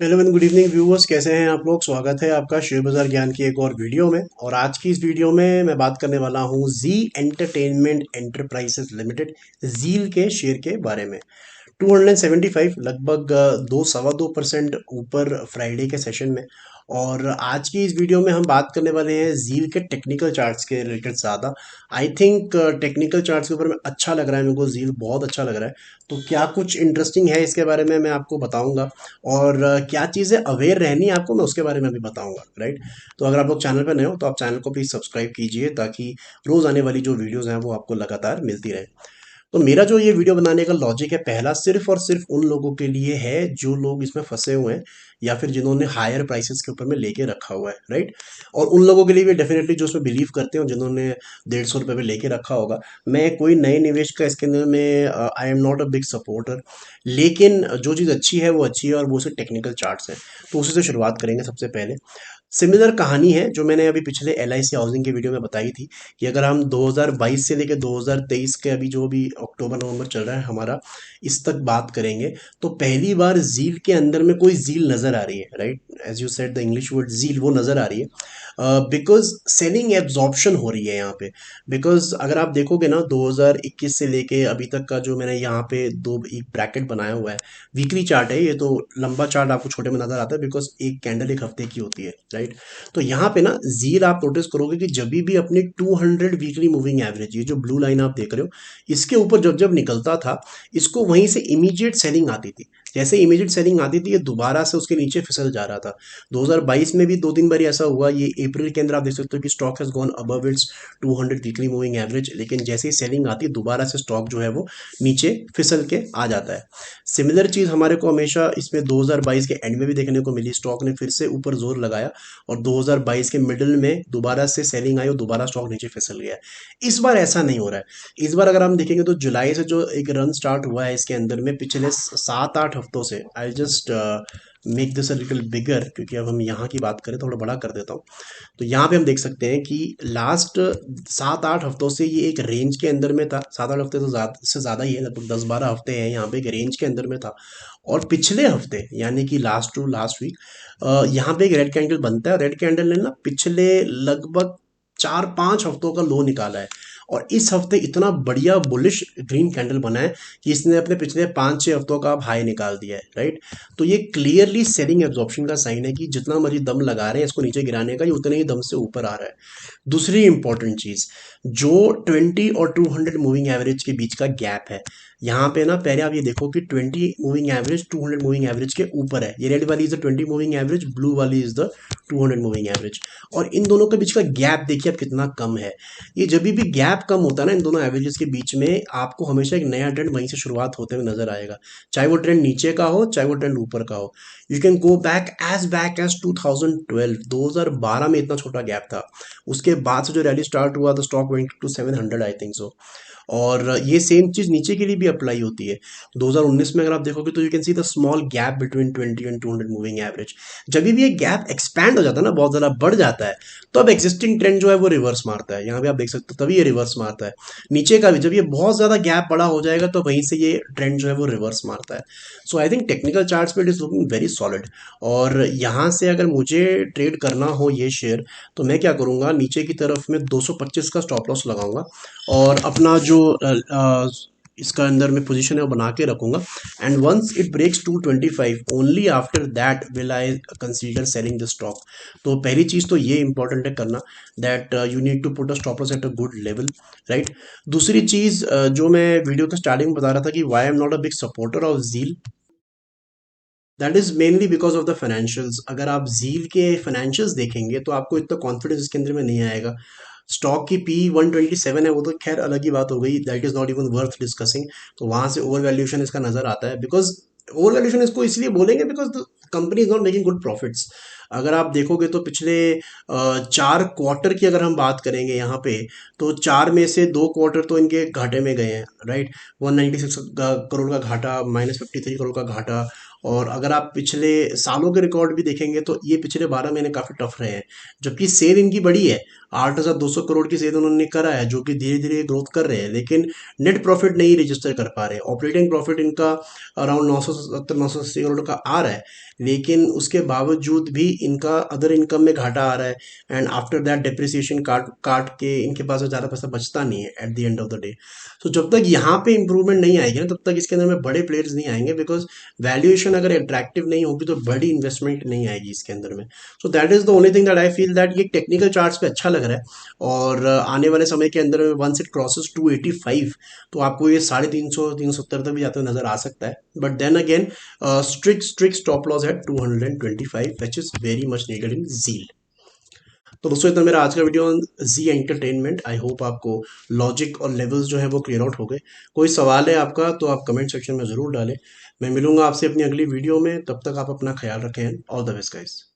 Hello and good evening viewers, कैसे हैं आप लोग। स्वागत है आपका शेयर बाजार ज्ञान की एक और वीडियो में। और आज की इस वीडियो में मैं बात करने वाला हूं जी एंटरटेनमेंट एंटरप्राइजेस लिमिटेड, जील के शेयर के बारे में। 275 लगभग 2 सवा 2% ऊपर फ्राइडे के सेशन में। और आज की इस वीडियो में हम बात करने वाले हैं जील के टेक्निकल चार्ट्स के रिलेटेड ज़्यादा। आई थिंक टेक्निकल चार्ट्स के ऊपर में अच्छा लग रहा है, मेरे को जील बहुत अच्छा लग रहा है। तो क्या कुछ इंटरेस्टिंग है इसके बारे में मैं आपको बताऊंगा। और क्या चीज़ें अवेयर रहनी है आपको, मैं उसके बारे में भी बताऊंगा, राइट। तो अगर आप लोग चैनल पर नए हो तो आप चैनल को प्लीज़ सब्सक्राइब कीजिए, ताकि रोज़ आने वाली जो वीडियोज़ हैं वो आपको लगातार मिलती रहे। तो मेरा जो ये वीडियो बनाने का लॉजिक है, पहला सिर्फ और सिर्फ उन लोगों के लिए है जो लोग इसमें फंसे हुए हैं, या फिर जिन्होंने हायर प्राइसेस के ऊपर में लेके रखा हुआ है, राइट। और उन लोगों के लिए भी डेफिनेटली जो उसमें बिलीव करते हो, जिन्होंने 150 रुपये पे लेके रखा होगा। मैं कोई नए निवेश का इसके अंदर में I am not a big supporter, लेकिन जो चीज़ अच्छी है वो अच्छी है, और वो सिर्फ टेक्निकल चार्ट्स है। तो उसी से शुरुआत करेंगे सबसे पहले। सिमिलर कहानी है जो मैंने अभी पिछले एल आई सी हाउसिंग के वीडियो में बताई थी, कि अगर हम 2022 से लेकर 2023 के अभी जो भी अक्टूबर नवंबर चल रहा है हमारा, इस तक बात करेंगे, तो पहली बार जील के अंदर में कोई जील नज़र आ रही है, right. As you said the English word zeal, वो नज़र आ रही है। बिकॉज सेलिंग एब्जॉर्प्शन हो रही है यहाँ पे। बिकॉज अगर आप देखोगे ना, 2021 से लेके अभी तक का जो मैंने यहाँ पे दो एक ब्रैकेट बनाया हुआ है, वीकली चार्ट है ये, तो लंबा चार्ट आपको छोटे में नजर आता है, बिकॉज एक कैंडल एक हफ्ते की होती है, राइट। तो यहाँ पे ना जील आप नोटिस करोगे कि जब भी अपनी 200 वीकली मूविंग एवरेज, ये जो ब्लू लाइन आप देख रहे हो, इसके ऊपर जब जब निकलता था, इसको वहीं से इमीडिएट सेलिंग आती थी। जैसे इमीडिएट सेलिंग आती थी, ये दोबारा से उसके नीचे फिसल जा रहा था। 2022 में भी दो तीन बार ऐसा हुआ। ये अप्रैल के अंदर आप देख सकते हो कि stock has gone above it's 200 weekly moving average, लेकिन जैसे ही सेलिंग आती है, दोबारा से स्टॉक जो है वो नीचे फिसल के आ जाता है। सिमिलर चीज़ हमारे को हमेशा इसमें 2022 के एंड में भी देखने को मिली। स्टॉक ने फिर से ऊपर जोर लगाया, और 2022 के मिडिल में दोबारा से सेलिंग आई, और दोबारा स्टॉक नीचे फिसल गया। इस बार ऐसा नहीं हो रहा है। इस बार अगर हम देखेंगे तो जुलाई से जो एक रन स्टार्ट हुआ है इसके अंदर में, पिछले 7 8 हफ्तों से, I just make this a little bigger, क्योंकि अब हम यहाँ की बात करें, थोड़ा बड़ा कर देता हूँ। तो यहाँ पे हम देख सकते हैं कि लास्ट 7 8 हफ्तों से ये एक रेंज के अंदर में था। 7 8 हफ्ते तो ज़्यादा से ज़्यादा ही है, लगभग 10 12 हफ्ते हैं यहाँ पे एक रेंज के अंदर में था। और पिछले हफ्ते यानी कि लास्ट टू लास्ट वीक यहाँ पे एक रेड कैंडल बनता है। रेड कैंडल ने ना पिछले लगभग 4 5 हफ्तों का लो निकाला है, और इस हफ्ते इतना बढ़िया बुलिश ग्रीन कैंडल बना है कि इसने अपने पिछले 5 6 हफ्तों का हाई निकाल दिया है, राइट। तो ये क्लियरली सेलिंग एब्जॉर्प्शन का साइन है कि जितना मर्जी दम लगा रहे हैं इसको नीचे गिराने का, ये उतने ही दम से ऊपर आ रहा है। दूसरी इंपॉर्टेंट चीज, जो 20 और 200 मूविंग एवरेज के बीच का गैप है, यहाँ पे ना पहले आप ये देखो कि 20 मूविंग एवरेज 200 मूविंग एवरेज के ऊपर है। ये रेड वाली is the 20 moving average, blue वाली इज द 200 मूविंग एवरेज। और इन दोनों के बीच का गैप देखिए अब कितना कम है। ये जब भी गैप कम होता है ना इन दोनों एवरेजेस के बीच में, आपको हमेशा एक नया ट्रेंड वहीं से शुरुआत होते हुए नजर आएगा। चाहे वो ट्रेंड नीचे का हो, चाहे वो ट्रेंड ऊपर का हो। You can go back as 2012, 2012 में इतना छोटा गैप था। उसके बाद से जो रैली स्टार्ट हुआ, the stock went to 700, I think so. और ये सेम चीज नीचे के लिए भी अप्लाई होती है। 2019 में अगर आप देखोगे तो you can see the small gap between 20 and 200 moving average. जब भी ये गैप एक्सपैंड हो जाता है ना, बहुत ज़्यादा बढ़ जाता है, तो अब एग्जिस्टिंग ट्रेंड जो है वो रिवर्स मारता है। यहाँ पे आप देख सकते हो, तभी ये रिवर्स मारता है। नीचे का भी जब ये बहुत ज़्यादा गैप बड़ा हो जाएगा, तो वहीं से ये ट्रेंड जो है वो रिवर्स मारता है। सो आई थिंक टेक्निकल चार्ट्स पे it is looking very solid. और यहाँ से अगर मुझे ट्रेड करना हो ये शेयर, तो मैं क्या करूँगा, नीचे की तरफ में 225 का स्टॉप लॉस लगाऊंगा, और अपना जो इसका अंदर में पोजीशन है वो बना के रखूंगा। And once it breaks 225, only after that will I consider selling the stock. तो पहली चीज़ तो ये इंपॉर्टेंट है करना, that you need to put a stop loss at a good level, right. दूसरी चीज़ जो मैं वीडियो के स्टार्टिंग में बता रहा था कि why am not a big supporter of Zeel, that is mainly because of the financials. अगर आप जील के फाइनेंशियल्स देखेंगे तो आपको इतना कॉन्फिडेंस इसके अंदर में नहीं आएगा। स्टॉक की पी 127 है, वो तो खैर अलग ही बात हो गई, that is not even worth discussing. तो वहां से ओवर वैल्यूएशन इसका नजर आता है, बिकॉज ओवर वैल्यूएशन इसको इसलिए बोलेंगे because the company is not making good profits. अगर आप देखोगे तो पिछले 4 क्वार्टर की अगर हम बात करेंगे यहाँ पे, तो चार में से 2 क्वार्टर तो इनके घाटे में गए हैं, राइट। 196 करोड़ का घाटा, -53 करोड़ का घाटा। और अगर आप पिछले सालों के रिकॉर्ड भी देखेंगे तो ये पिछले 12 महीने काफ़ी टफ रहे हैं, जबकि सेल इनकी बड़ी है। 8,200 करोड़ की सेल उन्होंने करा है, जो कि धीरे धीरे ग्रोथ कर रहे हैं, लेकिन नेट प्रॉफिट नहीं रजिस्टर कर पा रहे। ऑपरेटिंग प्रॉफिट इनका अराउंड 970-980 करोड़ का आ रहा है, लेकिन उसके बावजूद भी इनका अदर इनकम में घाटा आ रहा है। एंड आफ्टर दैट डिप्रिसिएशन काट काट के इनके पास ज़्यादा पैसा बचता नहीं है at the end of the day. तो जब तक यहाँ पे इंप्रूवमेंट नहीं आएगी ना, तब तक इसके अंदर में बड़े प्लेयर्स नहीं आएंगे, बिकॉज वैल्यूएशन अगर अट्रैक्टिव नहीं होगी तो बड़ी इन्वेस्टमेंट नहीं आएगी इसके अंदर में। So that is the only thing that I feel that ये टेक्निकल चार्ट्स पे अच्छा लग रहा है, और आने वाले समय के अंदर में वंस इट क्रॉसेस 285 तो आपको ये 350-370 तक भी जाते हुए नजर आ सकता है। But then again strict stop loss है 225 which is very much needed in Zeel. तो दोस्तों इतना मेरा आज का video on Zee entertainment. I hope आपको लॉजिक और लेवल्स जो है वो क्लियर आउट हो गए। कोई सवाल है आपका तो आप कमेंट सेक्शन में ज़रूर डालें। मैं मिलूंगा आपसे अपनी अगली वीडियो में, तब तक आप अपना ख्याल रखें। All the best guys.